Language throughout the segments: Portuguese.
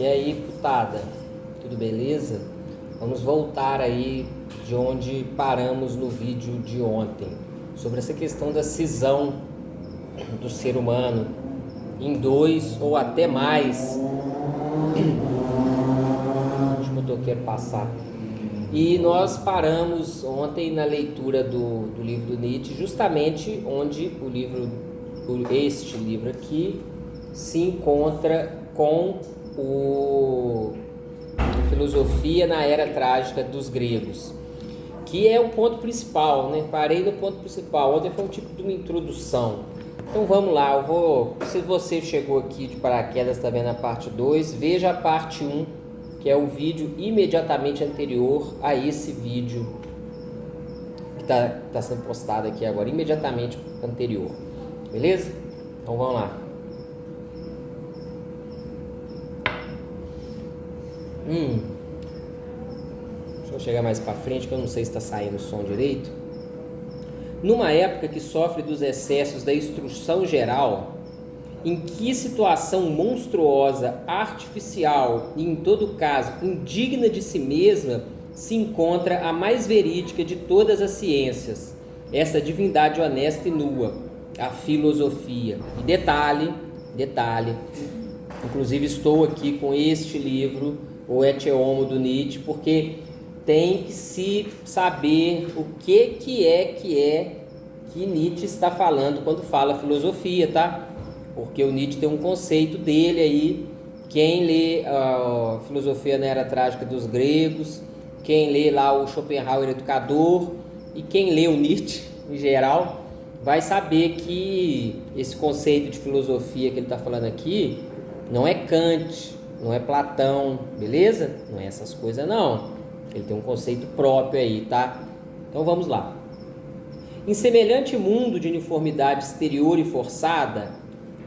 E aí, putada, tudo beleza? Vamos voltar aí de onde paramos no vídeo de ontem, sobre essa questão da cisão do ser humano em dois ou até mais. Deixa o motoqueiro passar. E nós paramos ontem na leitura do livro do Nietzsche, justamente onde este livro aqui se encontra com a filosofia na era trágica dos gregos, que é o ponto principal, né? Parei no ponto principal. Ontem foi um tipo de uma introdução. Então vamos lá, se você chegou aqui de paraquedas, está vendo a parte 2, veja a parte 1, que é o vídeo imediatamente anterior a esse vídeo que está sendo postado aqui agora, imediatamente anterior, beleza? Então vamos lá. Deixa eu chegar mais para frente, que eu não sei se está saindo o som direito. Numa época que sofre dos excessos da instrução geral, em que situação monstruosa, artificial e, em todo caso, indigna de si mesma, se encontra a mais verídica de todas as ciências, essa divindade honesta e nua, a filosofia. E detalhe, inclusive estou aqui com este livro, o Ecce Homo do Nietzsche, porque tem que se saber o que Nietzsche está falando quando fala filosofia, tá? Porque o Nietzsche tem um conceito dele aí. Quem lê a filosofia na era trágica dos gregos, quem lê lá o Schopenhauer Educador e quem lê o Nietzsche em geral, vai saber que esse conceito de filosofia que ele está falando aqui não é Kant, não é Platão, beleza? Não é essas coisas não. Ele tem um conceito próprio aí, tá? Então vamos lá. Em semelhante mundo de uniformidade exterior e forçada,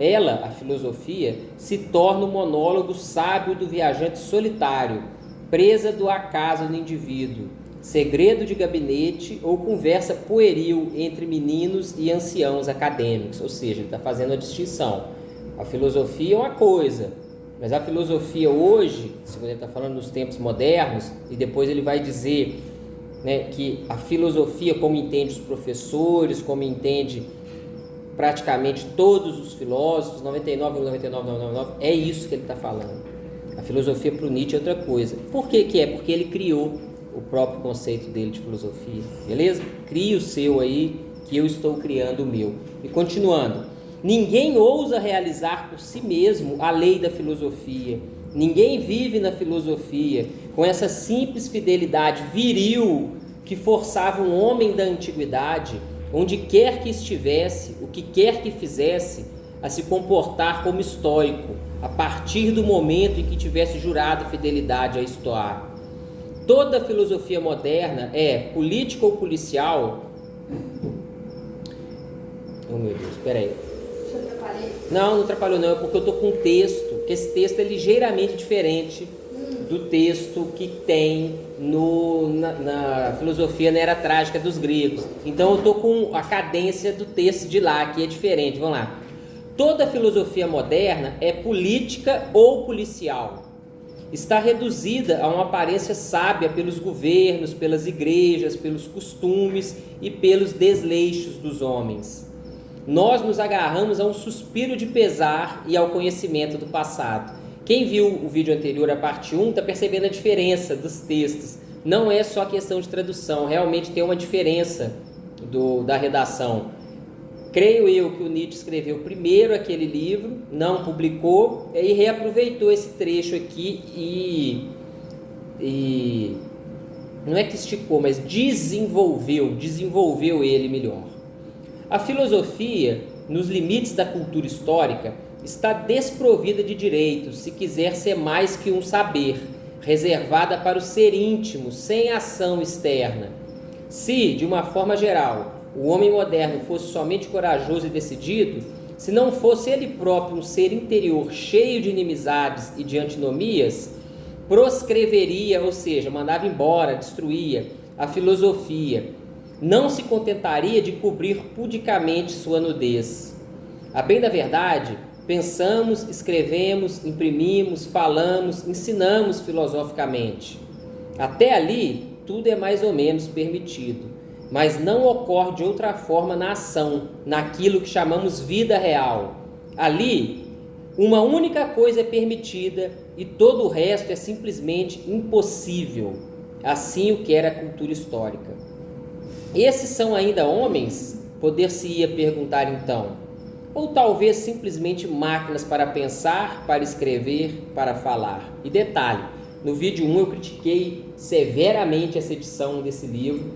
ela, a filosofia, se torna o monólogo sábio do viajante solitário, presa do acaso do indivíduo, segredo de gabinete ou conversa pueril entre meninos e anciãos acadêmicos. Ou seja, ele está fazendo a distinção. A filosofia é uma coisa, mas a filosofia hoje, segundo ele está falando nos tempos modernos, e depois ele vai dizer, né, que a filosofia, como entende os professores, como entende praticamente todos os filósofos, 99,9999, é isso que ele está falando. A filosofia para o Nietzsche é outra coisa. Por que que é? Porque ele criou o próprio conceito dele de filosofia, beleza? Crie o seu aí, que eu estou criando o meu. E continuando, ninguém ousa realizar por si mesmo a lei da filosofia. Ninguém vive na filosofia com essa simples fidelidade viril que forçava um homem da antiguidade, onde quer que estivesse, o que quer que fizesse, a se comportar como estoico, a partir do momento em que tivesse jurado fidelidade a Estoar. Toda a filosofia moderna é política ou policial. Oh meu Deus, espera aí. Não atrapalhou não, é porque eu estou com um texto, que esse texto é ligeiramente diferente do texto que tem na filosofia na era trágica dos gregos. Então eu estou com a cadência do texto de lá, que é diferente. Vamos lá. Toda filosofia moderna é política ou policial. Está reduzida a uma aparência sábia pelos governos, pelas igrejas, pelos costumes e pelos desleixos dos homens. Nós nos agarramos a um suspiro de pesar e ao conhecimento do passado. Quem viu o vídeo anterior, a parte 1, está percebendo a diferença dos textos. Não é só questão de tradução, realmente tem uma diferença da redação. Creio eu que o Nietzsche escreveu primeiro aquele livro, não publicou, e reaproveitou esse trecho aqui e não é que esticou, mas desenvolveu ele melhor. A filosofia, nos limites da cultura histórica, está desprovida de direitos, se quiser ser mais que um saber, reservada para o ser íntimo, sem ação externa. Se, de uma forma geral, o homem moderno fosse somente corajoso e decidido, se não fosse ele próprio um ser interior cheio de inimizades e de antinomias, proscreveria, ou seja, mandava embora, destruía a filosofia, não se contentaria de cobrir pudicamente sua nudez. A bem da verdade, pensamos, escrevemos, imprimimos, falamos, ensinamos filosoficamente. Até ali, tudo é mais ou menos permitido, mas não ocorre de outra forma na ação, naquilo que chamamos vida real. Ali, uma única coisa é permitida e todo o resto é simplesmente impossível. Assim o que era a cultura histórica. Esses são ainda homens? Poder-se-ia perguntar então. Ou talvez simplesmente máquinas para pensar, para escrever, para falar. E detalhe, no vídeo 1 eu critiquei severamente essa edição desse livro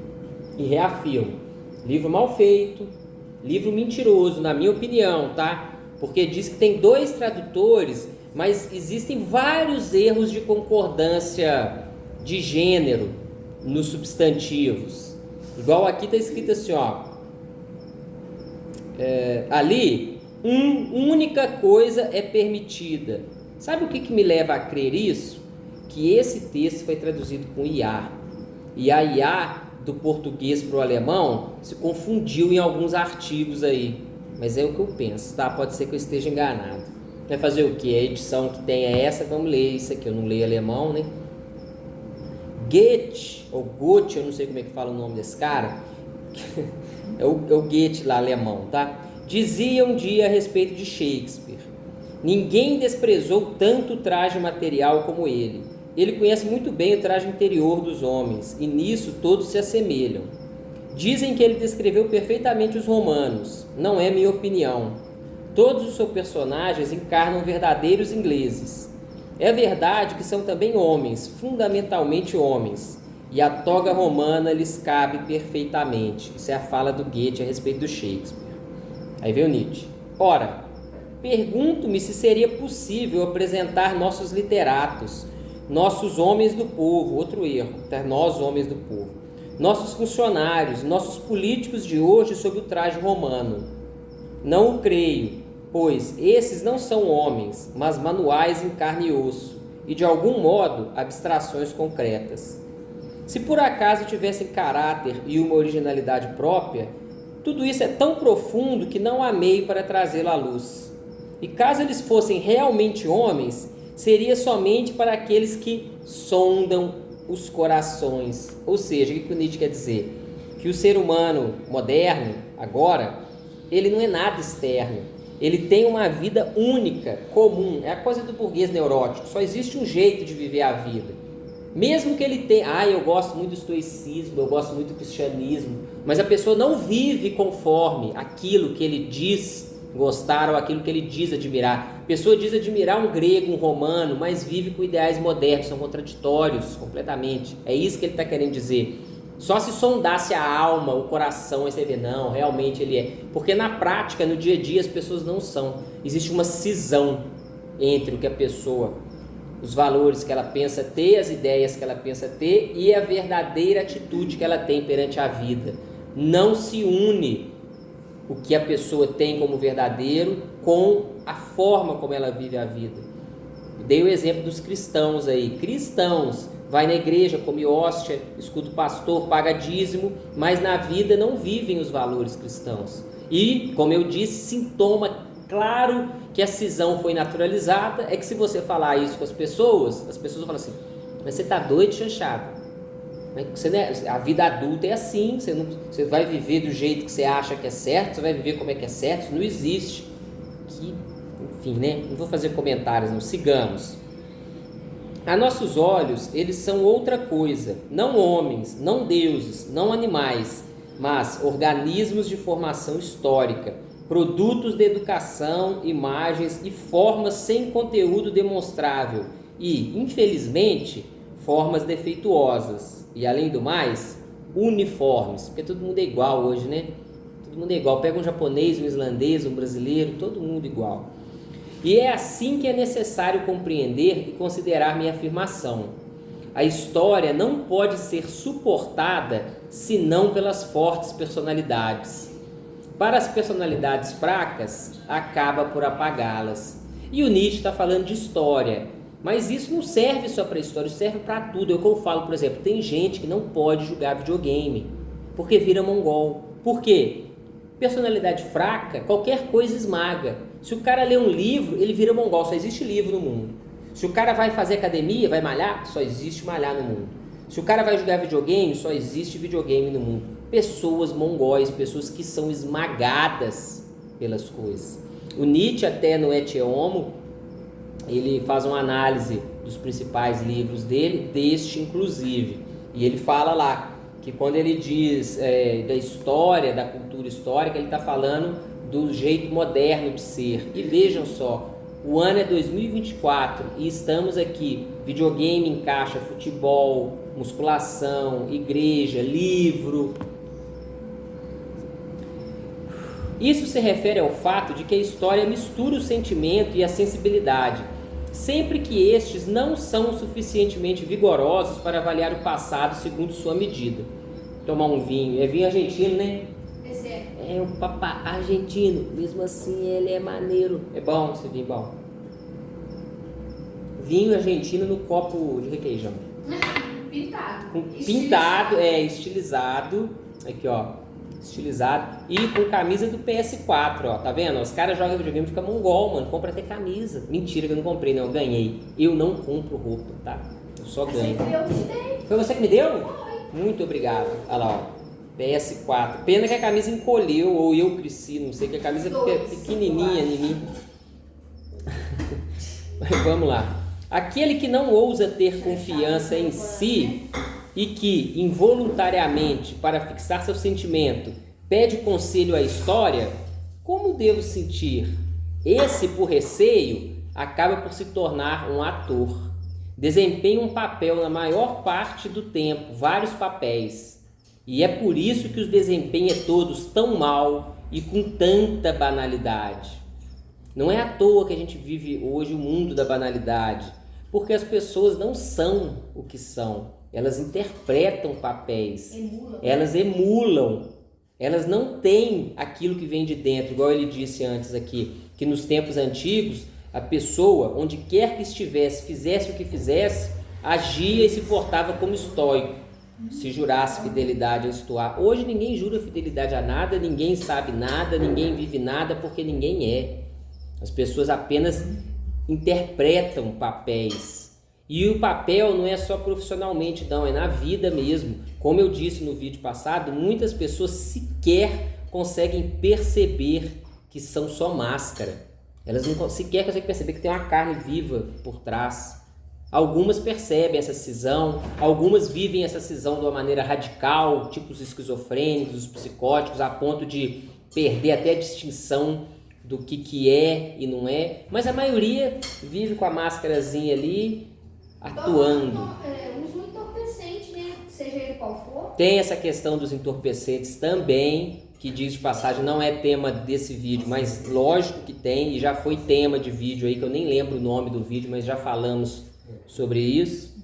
e reafirmo. Livro mal feito, livro mentiroso, na minha opinião, tá? Porque diz que tem 2 tradutores, mas existem vários erros de concordância de gênero nos substantivos. Igual aqui está escrito assim, ó. Ali, única coisa é permitida. Sabe o que me leva a crer isso? Que esse texto foi traduzido com IA. E a IA do português para o alemão se confundiu em alguns artigos aí. Mas é o que eu penso, tá? Pode ser que eu esteja enganado. Vai fazer o quê? A edição que tem é essa, vamos ler isso aqui. Eu não leio alemão, né? Goethe, ou Goethe, eu não sei como é que fala o nome desse cara. É o Goethe lá, alemão, tá? Dizia um dia a respeito de Shakespeare: ninguém desprezou tanto o traje material como ele. Ele conhece muito bem o traje interior dos homens, e nisso todos se assemelham. Dizem que ele descreveu perfeitamente os romanos. Não é minha opinião. Todos os seus personagens encarnam verdadeiros ingleses. É verdade que são também homens, fundamentalmente homens, e a toga romana lhes cabe perfeitamente. Isso é a fala do Goethe a respeito do Shakespeare. Aí vem o Nietzsche. Ora, pergunto-me se seria possível apresentar nossos literatos, nossos homens do povo, outro erro, nós homens do povo, nossos funcionários, nossos políticos de hoje sob o traje romano. Não o creio, pois esses não são homens, mas manuais em carne e osso, e de algum modo abstrações concretas. Se por acaso tivessem caráter e uma originalidade própria, tudo isso é tão profundo que não há meio para trazê-lo à luz. E caso eles fossem realmente homens, seria somente para aqueles que sondam os corações. Ou seja, o que o Nietzsche quer dizer? Que o ser humano moderno, agora, ele não é nada externo. Ele tem uma vida única, comum. É a coisa do burguês neurótico. Só existe um jeito de viver a vida. Mesmo que ele tenha... eu gosto muito do estoicismo, eu gosto muito do cristianismo. Mas a pessoa não vive conforme aquilo que ele diz gostar ou aquilo que ele diz admirar. A pessoa diz admirar um grego, um romano, mas vive com ideais modernos. São contraditórios completamente. É isso que ele está querendo dizer. Só se sondasse a alma, o coração, aí você vê, não, realmente ele é. Porque na prática, no dia a dia, as pessoas não são. Existe uma cisão entre o que a pessoa, os valores que ela pensa ter, as ideias que ela pensa ter e a verdadeira atitude que ela tem perante a vida. Não se une o que a pessoa tem como verdadeiro com a forma como ela vive a vida. Dei o exemplo dos cristãos aí. Cristãos, vai na igreja, come hóstia, escuta o pastor, paga dízimo, mas na vida não vivem os valores cristãos. E, como eu disse, sintoma claro que a cisão foi naturalizada é que se você falar isso com as pessoas vão falar assim: mas você está doido, chanchado? A vida adulta é assim, você vai viver do jeito que você acha que é certo, você vai viver como é que é certo, isso não existe. Enfim, né? Não vou fazer comentários, não, sigamos. A nossos olhos, eles são outra coisa, não homens, não deuses, não animais, mas organismos de formação histórica, produtos de educação, imagens e formas sem conteúdo demonstrável e, infelizmente, formas defeituosas e, além do mais, uniformes, porque todo mundo é igual hoje, né? Todo mundo é igual, pega um japonês, um islandês, um brasileiro, todo mundo igual. E é assim que é necessário compreender e considerar minha afirmação. A história não pode ser suportada senão pelas fortes personalidades. Para as personalidades fracas, acaba por apagá-las. E o Nietzsche está falando de história, mas isso não serve só para a história, isso serve para tudo. É o que eu falo, por exemplo, tem gente que não pode jogar videogame, porque vira mongol. Por quê? Personalidade fraca, qualquer coisa esmaga. Se o cara lê um livro, ele vira mongol, só existe livro no mundo. Se o cara vai fazer academia, vai malhar, só existe malhar no mundo. Se o cara vai jogar videogame, só existe videogame no mundo. Pessoas mongóis, pessoas que são esmagadas pelas coisas. O Nietzsche, até no Et Homo, ele faz uma análise dos principais livros dele, deste inclusive. E ele fala lá que quando ele diz da história, da cultura histórica, ele está falando do jeito moderno de ser. E vejam só, o ano é 2024 e estamos aqui, videogame encaixa futebol, musculação, igreja, livro. Isso se refere ao fato de que a história mistura o sentimento e a sensibilidade, sempre que estes não são suficientemente vigorosos para avaliar o passado segundo sua medida. Tomar um vinho, é vinho argentino, né? É um papá argentino, mesmo assim ele é maneiro. É bom esse vinho, bom. Vinho argentino no copo de requeijão. Pintado. Pintado, estilizado. Aqui, ó. Estilizado. E com camisa do PS4, ó. Tá vendo? Os caras jogam videogame e ficam mongol, mano. Compra até camisa. Mentira que eu não comprei, não. Eu ganhei. Eu não compro roupa, tá? Eu só ganho. Foi você que me deu? Foi. Muito obrigado. Olha lá, ó. PS4. Pena que a camisa encolheu, ou eu cresci, não sei, que a camisa fica pequenininha em mim. Mas vamos lá. Aquele que não ousa ter confiança em si e que, involuntariamente, para fixar seu sentimento, pede conselho à história, como devo sentir? Esse, por receio, acaba por se tornar um ator. Desempenha um papel na maior parte do tempo, vários papéis. E é por isso que os desempenha todos tão mal e com tanta banalidade. Não é à toa que a gente vive hoje o mundo da banalidade, porque as pessoas não são o que são. Elas interpretam papéis, elas emulam, elas não têm aquilo que vem de dentro, igual ele disse antes aqui, que nos tempos antigos, a pessoa, onde quer que estivesse, fizesse o que fizesse, agia e se portava como estoico. Se jurasse fidelidade a Estoar. Hoje ninguém jura fidelidade a nada, ninguém sabe nada, ninguém vive nada, porque ninguém é. As pessoas apenas interpretam papéis. E o papel não é só profissionalmente, não, é na vida mesmo. Como eu disse no vídeo passado, muitas pessoas sequer conseguem perceber que são só máscara. Elas não sequer conseguem perceber que tem uma carne viva por trás. Algumas percebem essa cisão, algumas vivem essa cisão de uma maneira radical, tipo os esquizofrênicos, os psicóticos, a ponto de perder até a distinção do que é e não é, mas a maioria vive com a máscarazinha ali, atuando. Usa um entorpecente, né? Seja ele qual for. Tem essa questão dos entorpecentes também, que diz de passagem, não é tema desse vídeo, mas lógico que tem, e já foi tema de vídeo aí, que eu nem lembro o nome do vídeo, mas já falamos sobre isso.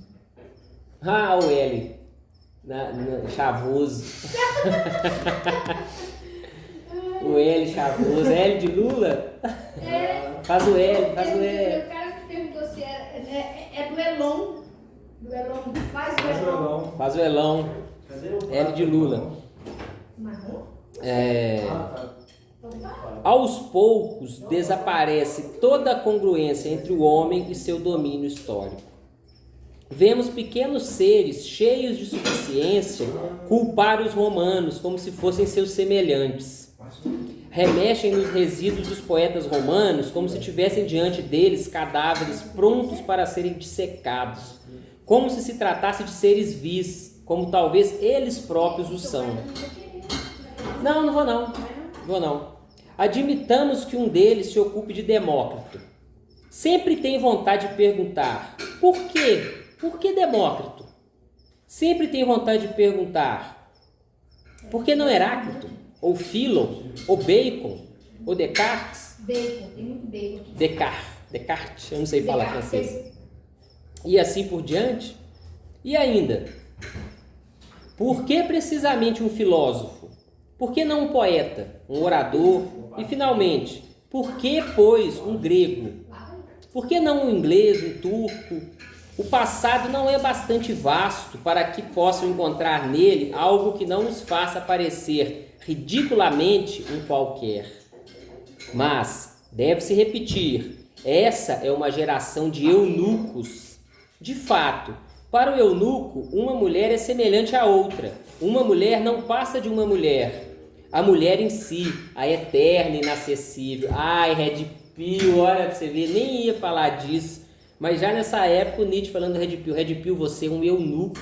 Ah, o L chavoso. O L chavoso. L de Lula? Faz o L, faz o L. O cara que perguntou se é do Elon. Do Elon, faz o Elon. Faz o Elon. L de Lula. Marrom? Aos poucos desaparece toda a congruência entre o homem e seu domínio histórico. Vemos pequenos seres cheios de suficiência culpar os romanos como se fossem seus semelhantes. Remexem nos resíduos dos poetas romanos como se tivessem diante deles cadáveres prontos para serem dissecados, como se tratasse de seres vis, como talvez eles próprios o são. Não vou não. Admitamos que um deles se ocupe de Demócrito. Sempre tem vontade de perguntar, por quê? Por que Demócrito? Sempre tem vontade de perguntar, por que não Heráclito? Ou Philon? Ou Bacon? Ou Descartes? Bacon, tem muito bacon aqui. Descartes, eu não sei falar francês. E assim por diante. E ainda, por que precisamente um filósofo? Por que não um poeta, um orador? E finalmente, por que, pois, um grego? Por que não um inglês, um turco? O passado não é bastante vasto para que possam encontrar nele algo que não nos faça parecer ridiculamente um qualquer. Mas Deve-se repetir, essa é uma geração de eunucos. De fato, para o eunuco, uma mulher é semelhante à outra. Uma mulher não passa de uma mulher. A mulher em si, a eterna, inacessível. Ai, Red Pill, olha pra você ver, nem ia falar disso. Mas já nessa época o Nietzsche falando do Red Pill, você é um eunuco.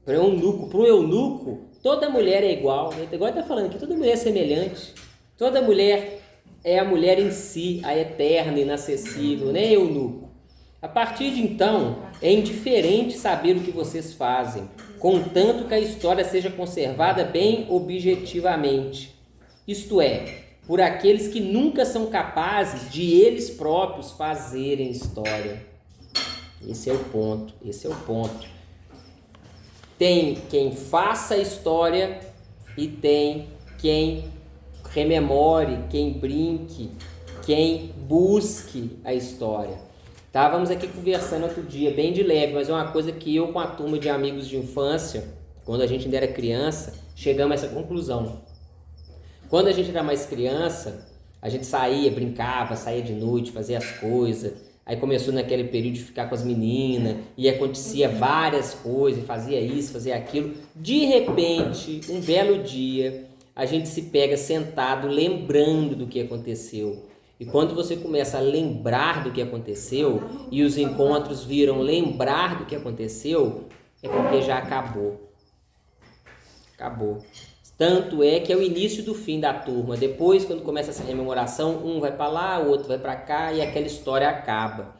Para um eunuco, toda mulher é igual. Igual ele está falando aqui, toda mulher é semelhante. Toda mulher é a mulher em si, a eterna, inacessível, né, eunuco? A partir de então, é indiferente saber o que vocês fazem, contanto que a história seja conservada bem objetivamente. Isto é, por aqueles que nunca são capazes de eles próprios fazerem história. Esse é o ponto. Tem quem faça a história e tem quem rememore, quem brinque, quem busque a história. Estávamos aqui conversando outro dia, bem de leve, mas é uma coisa que eu com a turma de amigos de infância, quando a gente ainda era criança, chegamos a essa conclusão. Quando a gente era mais criança, a gente saía, brincava, saía de noite, fazia as coisas. Aí começou naquele período de ficar com as meninas, e acontecia várias coisas, fazia isso, fazia aquilo. De repente, um belo dia, a gente se pega sentado lembrando do que aconteceu. E quando você começa a lembrar do que aconteceu, e os encontros viram lembrar do que aconteceu, é porque já acabou. Acabou. Tanto é que é o início do fim da turma. Depois, quando começa essa rememoração, um vai para lá, o outro vai para cá e aquela história acaba.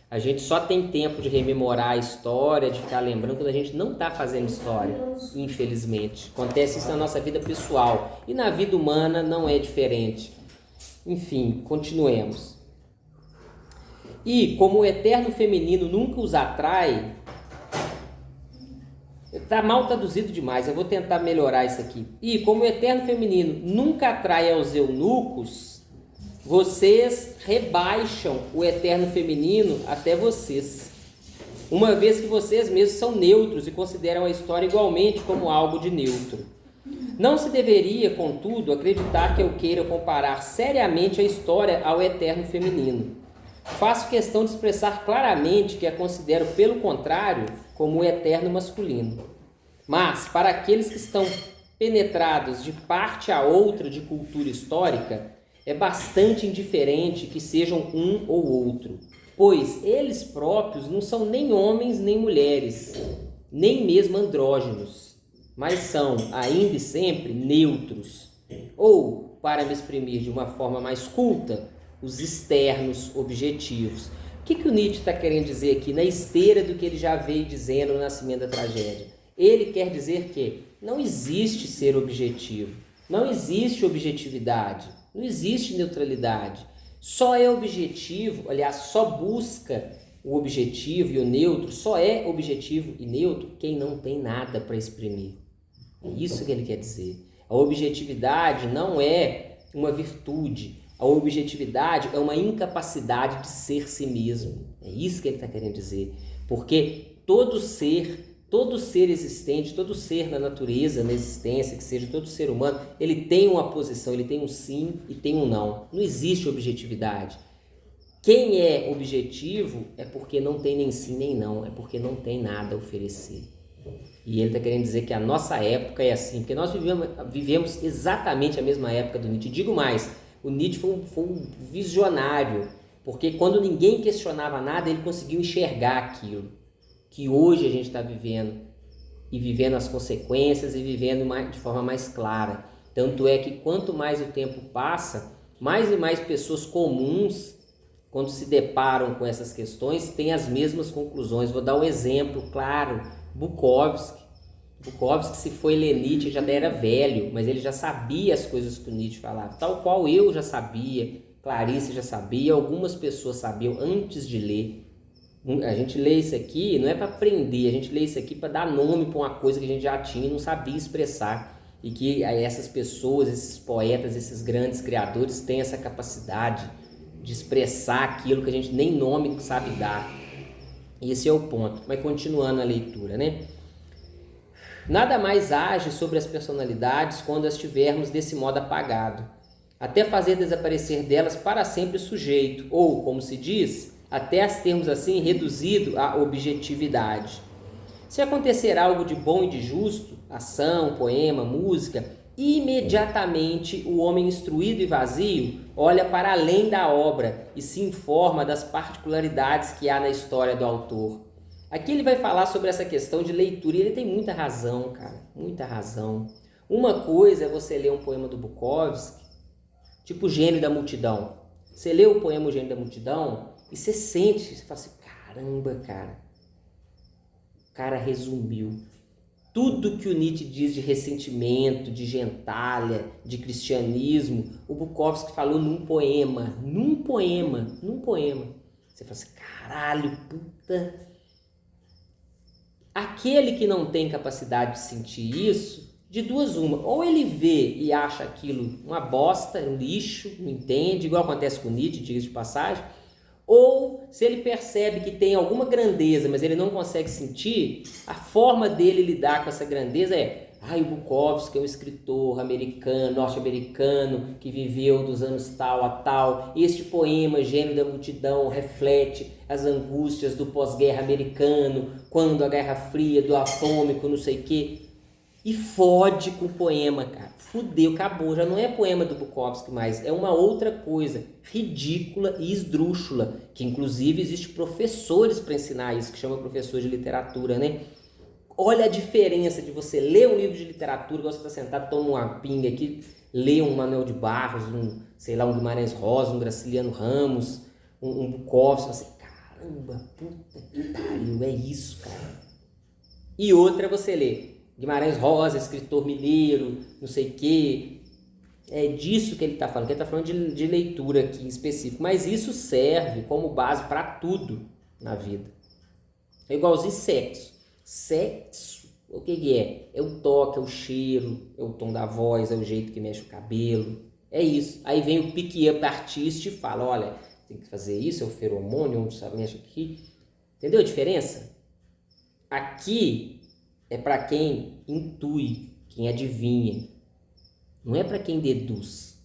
A gente só tem tempo de rememorar a história, de ficar lembrando quando a gente não está fazendo história, infelizmente. Acontece isso na nossa vida pessoal e na vida humana não é diferente. Enfim, continuemos. E como o eterno feminino nunca os atrai, está mal traduzido demais, eu vou tentar melhorar isso aqui. E como o eterno feminino nunca atrai aos eunucos, vocês rebaixam o eterno feminino até vocês. Uma vez que vocês mesmos são neutros e consideram a história igualmente como algo de neutro. Não se deveria, contudo, acreditar que eu queira comparar seriamente a história ao eterno feminino. Faço questão de expressar claramente que a considero, pelo contrário, como o eterno masculino. Mas, para aqueles que estão penetrados de parte a outra de cultura histórica, é bastante indiferente que sejam um ou outro, pois eles próprios não são nem homens nem mulheres, nem mesmo andrógenos, mas são, ainda e sempre, neutros, ou, para me exprimir de uma forma mais culta, os externos objetivos. O que o Nietzsche está querendo dizer aqui, na esteira do que ele já veio dizendo no Nascimento da Tragédia? Ele quer dizer que não existe ser objetivo, não existe objetividade, não existe neutralidade. Só é objetivo, aliás, só busca o objetivo e o neutro, só é objetivo e neutro quem não tem nada para exprimir. É isso que ele quer dizer. A objetividade não é uma virtude, a objetividade é uma incapacidade de ser si mesmo. É isso que ele está querendo dizer. Porque todo ser existente, todo ser na natureza, na existência, que seja todo ser humano, ele tem uma posição, ele tem um sim e tem um não. Não existe objetividade. Quem é objetivo é porque não tem nem sim nem não, é porque não tem nada a oferecer. E ele está querendo dizer que a nossa época é assim, porque nós vivemos exatamente a mesma época do Nietzsche. Digo mais, o Nietzsche foi um visionário, porque quando ninguém questionava nada, ele conseguiu enxergar aquilo que hoje a gente está vivendo, e vivendo as consequências e vivendo de forma mais clara. Tanto é que quanto mais o tempo passa, mais e mais pessoas comuns, quando se deparam com essas questões, têm as mesmas conclusões. Vou dar um exemplo claro, Bukowski, se foi ler Nietzsche, já era velho, mas ele já sabia as coisas que o Nietzsche falava, tal qual eu já sabia, Clarice já sabia, algumas pessoas sabiam antes de ler. A gente lê isso aqui, não é para aprender, a gente lê isso aqui para dar nome para uma coisa que a gente já tinha e não sabia expressar. E que essas pessoas, esses poetas, esses grandes criadores têm essa capacidade de expressar aquilo que a gente nem nome sabe dar. Esse é o ponto. Mas continuando a leitura, né? Nada mais age sobre as personalidades quando as tivermos desse modo apagado. até fazer desaparecer delas para sempre o sujeito, ou, como se diz, até as termos assim reduzido à objetividade. Se acontecer algo de bom e de justo, ação, poema, música, imediatamente o homem instruído e vazio olha para além da obra e se informa das particularidades que há na história do autor. Aqui ele vai falar sobre essa questão de leitura e ele tem muita razão, cara, muita razão. Uma coisa é você ler um poema do Bukowski, tipo O Gênio da Multidão. Você lê o poema O Gênio da Multidão e você sente, você fala assim, caramba, cara, o cara resumiu tudo que o Nietzsche diz de ressentimento, de gentalha, de cristianismo, o Bukowski falou num poema. Você fala assim, caralho, puta. Aquele que não tem capacidade de sentir isso, de duas uma, ou ele vê e acha aquilo uma bosta, um lixo, não entende, igual acontece com Nietzsche, diga-se de passagem, ou se ele percebe que tem alguma grandeza, mas ele não consegue sentir, a forma dele lidar com essa grandeza é o Bukowski é um escritor americano, norte-americano, que viveu dos anos tal a tal. Este poema, Gênio da Multidão, reflete as angústias do pós-guerra americano, quando a Guerra Fria, do atômico, não sei o quê. E fode com o poema, cara. Fudeu, acabou. Já não é poema do Bukowski mais, é uma outra coisa, ridícula e esdrúxula, que inclusive existe professores para ensinar isso, que chama professor de literatura, né? Olha a diferença de você ler um livro de literatura, igual você está sentado, toma uma pinga aqui, lê um Manuel de Barros, um Guimarães Rosa, um Graciliano Ramos, um Bukowski, você, caramba, puta que pariu, é isso, cara. E outra você lê Guimarães Rosa, escritor mineiro, não sei o quê, é disso que ele está falando, que ele está falando de leitura aqui em específico, mas isso serve como base para tudo na vida. É igualzinho sexo. Sexo, o que é? É o toque, é o cheiro, é o tom da voz, é o jeito que mexe o cabelo, é isso. Aí vem o pick-up artista e fala, olha, tem que fazer isso, é o feromônio, onde você mexe aqui. Entendeu a diferença? Aqui é para quem intui, quem adivinha, não é para quem deduz.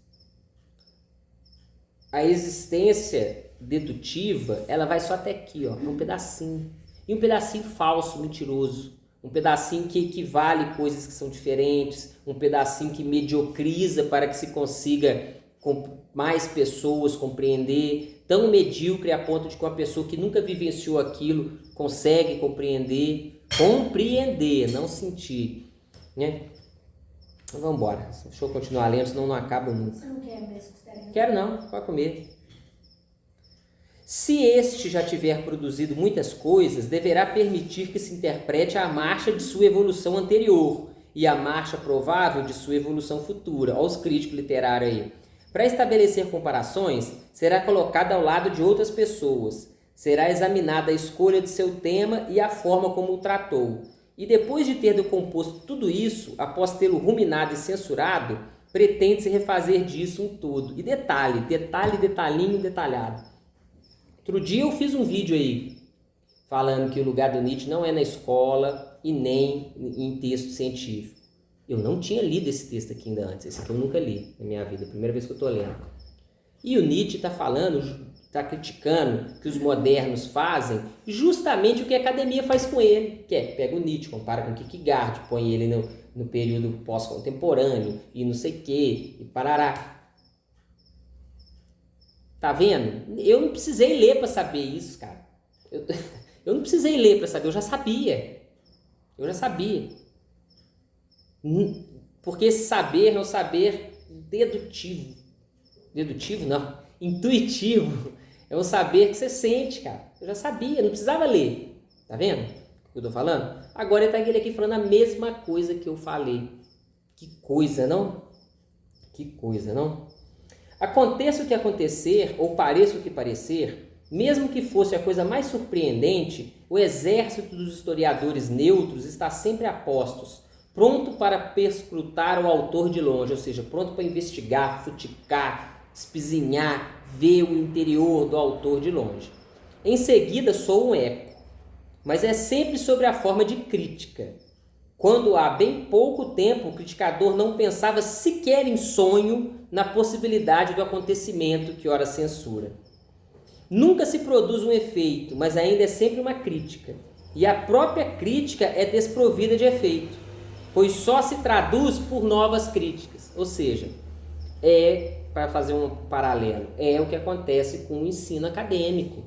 A existência dedutiva, ela vai só até aqui, ó, um pedacinho. E um pedacinho falso, mentiroso. Um pedacinho que equivale coisas que são diferentes. Um pedacinho que mediocriza para que se consiga com mais pessoas compreender. Tão medíocre a ponto de que uma pessoa que nunca vivenciou aquilo consegue compreender. Compreender, não sentir. Né? Então vamos embora. Deixa eu continuar lendo, senão não acaba nunca. Você não quer mesmo? Quero não, pode comer. Se este já tiver produzido muitas coisas, deverá permitir que se interprete a marcha de sua evolução anterior e a marcha provável de sua evolução futura. Olha os críticos literários aí. Para estabelecer comparações, será colocado ao lado de outras pessoas. Será examinada a escolha de seu tema e a forma como o tratou. E depois de ter decomposto tudo isso, após tê-lo ruminado e censurado, pretende-se refazer disso um todo. E detalhe, detalhinho, detalhado. Outro dia eu fiz um vídeo aí falando que o lugar do Nietzsche não é na escola e nem em texto científico. Eu não tinha lido esse texto aqui ainda antes, esse aqui eu nunca li na minha vida, primeira vez que eu estou lendo. E o Nietzsche está falando, está criticando que os modernos fazem justamente o que a academia faz com ele, que é, pega o Nietzsche, compara com o Kierkegaard, põe ele no período pós-contemporâneo e não sei o que, e parará. Tá vendo? Eu não precisei ler para saber isso, cara. Eu não precisei ler para saber, eu já sabia. Porque esse saber é um saber dedutivo. Dedutivo não, intuitivo. É um saber que você sente, cara. Eu já sabia, não precisava ler. Tá vendo o que eu tô falando? Agora ele tá aqui falando a mesma coisa que eu falei. Que coisa, não? Que coisa, não? Aconteça o que acontecer, ou pareça o que parecer, mesmo que fosse a coisa mais surpreendente, o exército dos historiadores neutros está sempre a postos, pronto para perscrutar o autor de longe, ou seja, pronto para investigar, futicar, espizinhar, ver o interior do autor de longe. Em seguida, sou um eco, mas é sempre sobre a forma de crítica. quando há bem pouco tempo o criticador não pensava sequer em sonho na possibilidade do acontecimento que ora censura. Nunca se produz um efeito, mas ainda é sempre uma crítica. E a própria crítica é desprovida de efeito, pois só se traduz por novas críticas. Ou seja, para fazer um paralelo, é o que acontece com o ensino acadêmico.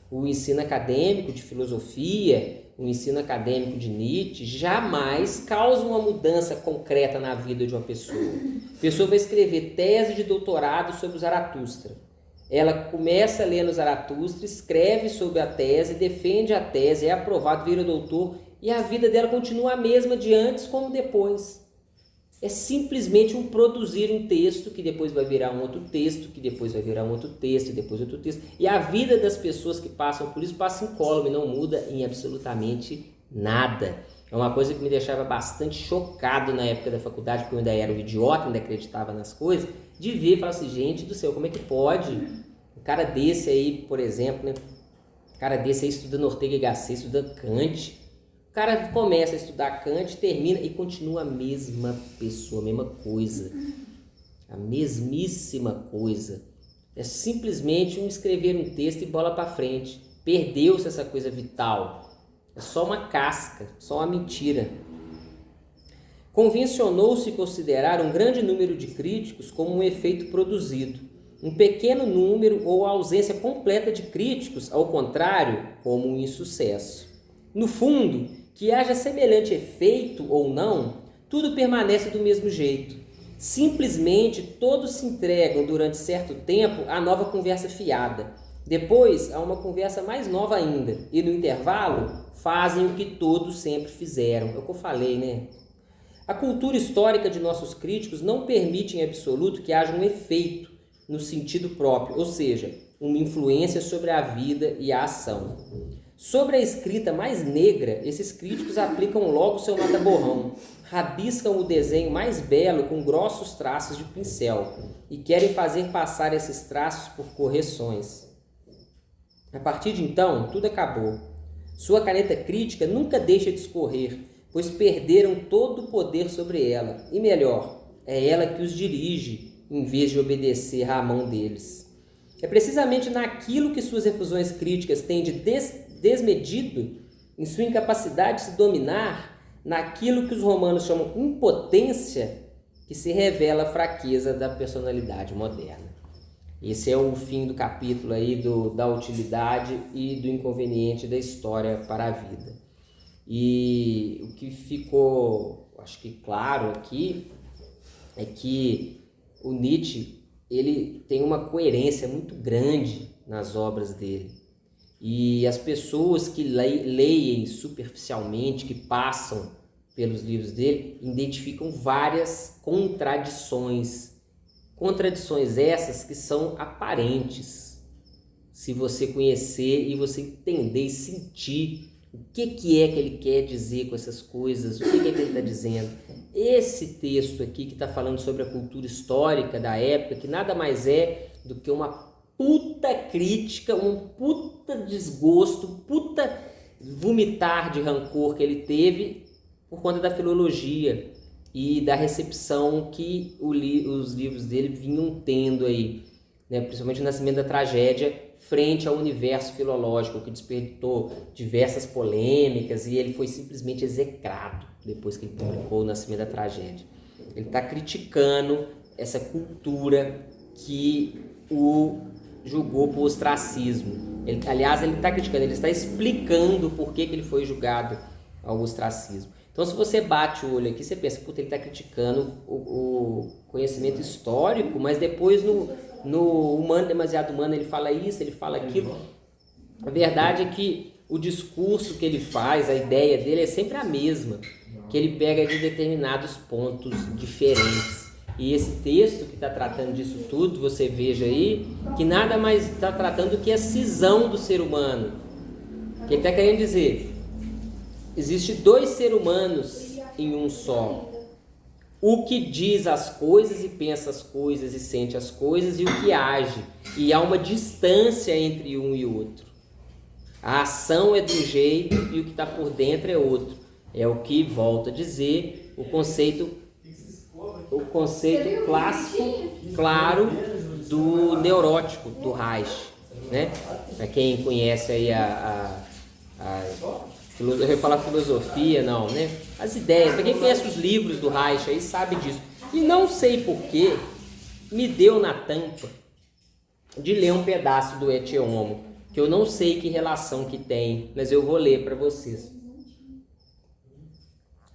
O ensino acadêmico de filosofia, o ensino acadêmico de Nietzsche, jamais causa uma mudança concreta na vida de uma pessoa. A pessoa vai escrever tese de doutorado sobre o Zaratustra. Ela começa lendo Zaratustra, escreve sobre a tese, defende a tese, é aprovado, vira doutor, e a vida dela continua a mesma de antes como depois. É simplesmente um produzir um texto que depois vai virar um outro texto, que depois vai virar um outro texto, e depois outro texto. E a vida das pessoas que passam por isso passa incólume, não muda em absolutamente nada. É uma coisa que me deixava bastante chocado na época da faculdade, porque eu ainda era um idiota, ainda acreditava nas coisas, de ver e falar assim, gente do céu, como é que pode? Um cara desse aí, por exemplo, né? Um cara desse aí estudando Ortega y Gasset, estudando Kant. O cara começa a estudar Kant, termina e continua a mesma pessoa, a mesma coisa. A mesmíssima coisa. É simplesmente um escrever um texto e bola para frente. Perdeu-se essa coisa vital. É só uma casca, só uma mentira. Convencionou-se considerar um grande número de críticos como um efeito produzido. Um pequeno número ou a ausência completa de críticos, ao contrário, como um insucesso. No fundo, que haja semelhante efeito ou não, tudo permanece do mesmo jeito. Simplesmente todos se entregam durante certo tempo à nova conversa fiada. Depois, há uma conversa mais nova ainda. E no intervalo, fazem o que todos sempre fizeram. É o que eu falei, né? A cultura histórica de nossos críticos não permite em absoluto que haja um efeito no sentido próprio, ou seja, uma influência sobre a vida e a ação. Sobre a escrita mais negra, esses críticos aplicam logo seu mata-borrão, rabiscam o desenho mais belo com grossos traços de pincel e querem fazer passar esses traços por correções. A partir de então, tudo acabou. Sua caneta crítica nunca deixa de escorrer, pois perderam todo o poder sobre ela. E melhor, é ela que os dirige, em vez de obedecer à mão deles. É precisamente naquilo que suas efusões críticas têm de desmedido, em sua incapacidade de se dominar, naquilo que os romanos chamam impotência, que se revela a fraqueza da personalidade moderna. Esse é o fim do capítulo aí da utilidade e do inconveniente da história para a vida. E o que ficou, acho que claro aqui, é que o Nietzsche, ele tem uma coerência muito grande nas obras dele. E as pessoas que leem superficialmente, que passam pelos livros dele, identificam várias contradições. Contradições essas que são aparentes. Se você conhecer e você entender e sentir o que é que ele quer dizer com essas coisas, o que é que ele está dizendo. Esse texto aqui que está falando sobre a cultura histórica da época, que nada mais é do que uma puta crítica, um puta desgosto, puta vomitar de rancor que ele teve por conta da filologia e da recepção que os livros dele vinham tendo aí, né? Principalmente o Nascimento da Tragédia, frente ao universo filológico, que despertou diversas polêmicas, e ele foi simplesmente execrado depois que ele publicou O Nascimento da Tragédia. Ele está criticando essa cultura que o julgou por ostracismo. Aliás, ele está criticando, ele está explicando por que ele foi julgado ao ostracismo. Então, se você bate o olho aqui, você pensa, puta, ele está criticando o conhecimento histórico, mas depois no Humano Demasiado Humano ele fala isso, ele fala aquilo. A verdade é que o discurso que ele faz, a ideia dele é sempre a mesma, que ele pega de determinados pontos diferentes. E esse texto que está tratando disso tudo, você veja aí, que nada mais está tratando que a cisão do ser humano. O que ele está querendo dizer? Existe dois seres humanos em um só. O que diz as coisas e pensa as coisas e sente as coisas e o que age. E há uma distância entre um e outro. A ação é de um jeito e o que está por dentro é outro. É o que, volto a dizer, o conceito clássico, claro, do neurótico, do Reich, né? Para quem conhece aí eu ia falar filosofia, não, né? As ideias, para quem conhece os livros do Reich aí sabe disso. E não sei porquê, me deu na tampa de ler um pedaço do Ecce Homo, que eu não sei que relação que tem, mas eu vou ler para vocês.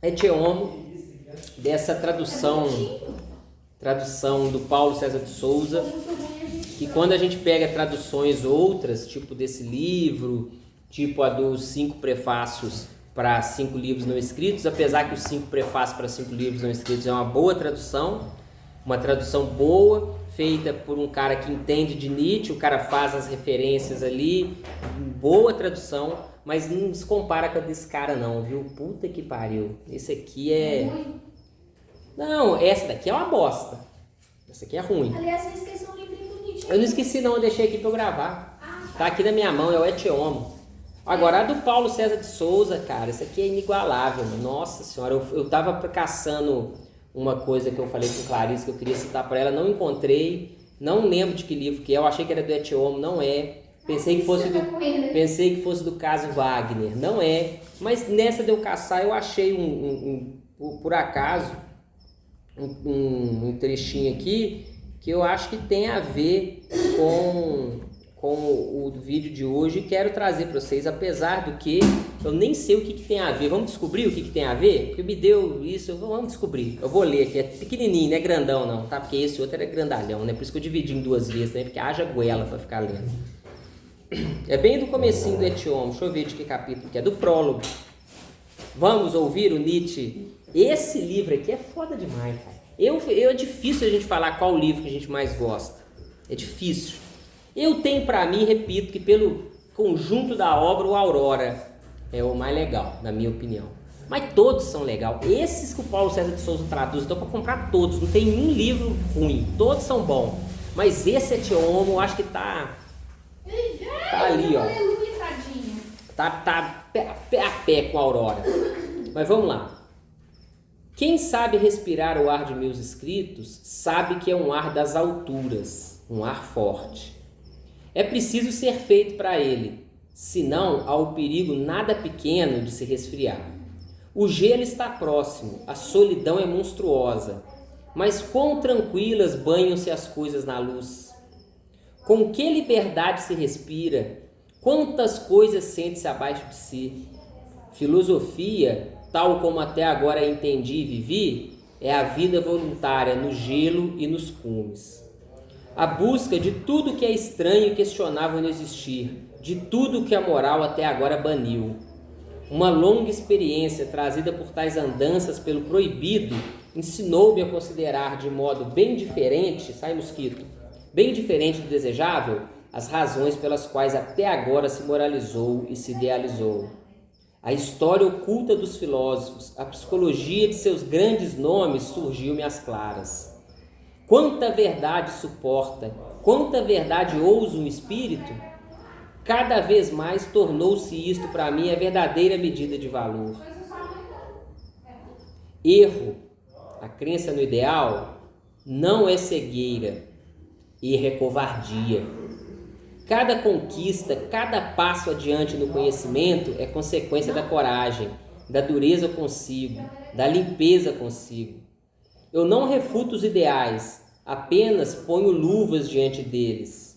Ecce Homo, dessa tradução do Paulo César de Souza, que quando a gente pega traduções outras, tipo desse livro, tipo a dos 5 prefácios para 5 livros não escritos, apesar que os 5 prefácios para 5 livros não escritos é uma boa tradução, uma tradução boa, feita por um cara que entende de Nietzsche, o cara faz as referências ali, boa tradução, mas não se compara com a desse cara não, viu? Puta que pariu, esse aqui é... Não, essa daqui é uma bosta, essa aqui é ruim. Aliás, você esqueceu um livrinho do Nietzsche. Eu não esqueci não, eu deixei aqui para eu gravar, tá aqui na minha mão, é o Ecce Homo. Agora, a do Paulo César de Souza, cara, isso aqui é inigualável, mano. Nossa senhora, eu tava caçando uma coisa que eu falei com Clarice, que eu queria citar para ela, não encontrei, não lembro de que livro que é, eu achei que era do Ecce Homo, não é. Pensei que fosse do caso Wagner, não é. Mas nessa de eu caçar, eu achei por acaso, um trechinho aqui, que eu acho que tem a ver com o vídeo de hoje e quero trazer para vocês, apesar do que eu nem sei o que tem a ver. Vamos descobrir o que tem a ver? Porque me deu isso, vamos descobrir. Eu vou ler aqui, é pequenininho, não é grandão não, tá? Porque esse outro era grandalhão, né? Por isso que eu dividi em 2 vezes, né? Porque haja goela para ficar lendo. É bem do comecinho do Ecce Homo, deixa eu ver de que capítulo que é, do prólogo. Vamos ouvir o Nietzsche. Esse livro aqui é foda demais, cara. É difícil a gente falar qual livro que a gente mais gosta. É difícil. Eu tenho para mim, repito, que pelo conjunto da obra, o Aurora é o mais legal, na minha opinião. Mas todos são legais. Esses que o Paulo César de Souza traduz, então para comprar todos, não tem um livro ruim, todos são bons. Mas esse Ecce Homo, eu acho que tá ali, ó. Tá pé a pé com a Aurora. Mas vamos lá. Quem sabe respirar o ar de meus escritos, sabe que é um ar das alturas, um ar forte. É preciso ser feito para ele, senão há o perigo nada pequeno de se resfriar. O gelo está próximo, a solidão é monstruosa, mas quão tranquilas banham-se as coisas na luz. Com que liberdade se respira, quantas coisas sente-se abaixo de si. Filosofia, tal como até agora entendi e vivi, é a vida voluntária no gelo e nos cumes. A busca de tudo que é estranho e questionável no existir, de tudo que a moral até agora baniu. Uma longa experiência trazida por tais andanças pelo proibido ensinou-me a considerar de modo bem diferente, sai mosquito, bem diferente do desejável, as razões pelas quais até agora se moralizou e se idealizou. A história oculta dos filósofos, a psicologia de seus grandes nomes surgiu-me às claras. Quanta verdade suporta, quanta verdade ousa um espírito? Cada vez mais tornou-se isto para mim a verdadeira medida de valor. Erro, a crença no ideal, não é cegueira, erro é covardia. Cada conquista, cada passo adiante no conhecimento é consequência da coragem, da dureza consigo, da limpeza consigo. Eu não refuto os ideais, apenas ponho luvas diante deles.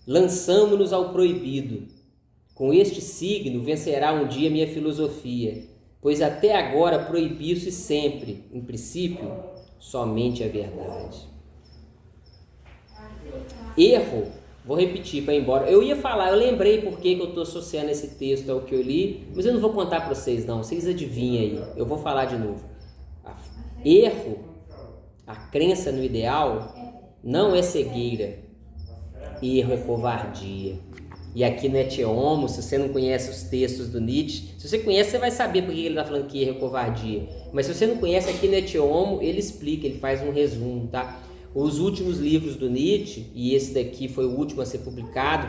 Lançamo-nos ao proibido. Com este signo vencerá um dia minha filosofia, pois até agora proibiu-se sempre, em princípio, somente a verdade. Erro, vou repetir para ir embora. Eu ia falar, eu lembrei por que eu estou associando esse texto ao que eu li, mas eu não vou contar para vocês não, vocês adivinham aí, eu vou falar de novo. Erro, a crença no ideal, não é cegueira, erro é covardia. E aqui no Ecce Homo, se você não conhece os textos do Nietzsche, se você conhece, você vai saber por que ele está falando que erro é covardia. Mas se você não conhece, aqui no Ecce Homo, ele explica, ele faz um resumo, tá? Os últimos livros do Nietzsche, e esse daqui foi o último a ser publicado,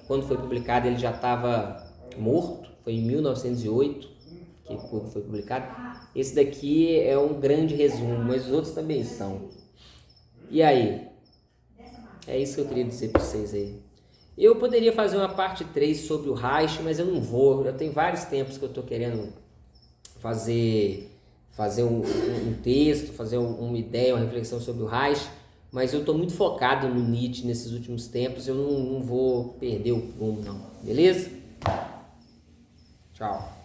quando foi publicado ele já estava morto, foi em 1908 que foi publicado. Esse daqui é um grande resumo, mas os outros também são. E aí? É isso que eu queria dizer para vocês aí. Eu poderia fazer uma parte 3 sobre o Reich, mas eu não vou. Já tem vários tempos que eu estou querendo fazer um texto, fazer uma ideia, uma reflexão sobre o Reich, mas eu estou muito focado no Nietzsche nesses últimos tempos, eu não vou perder o rumo não, beleza? Tchau.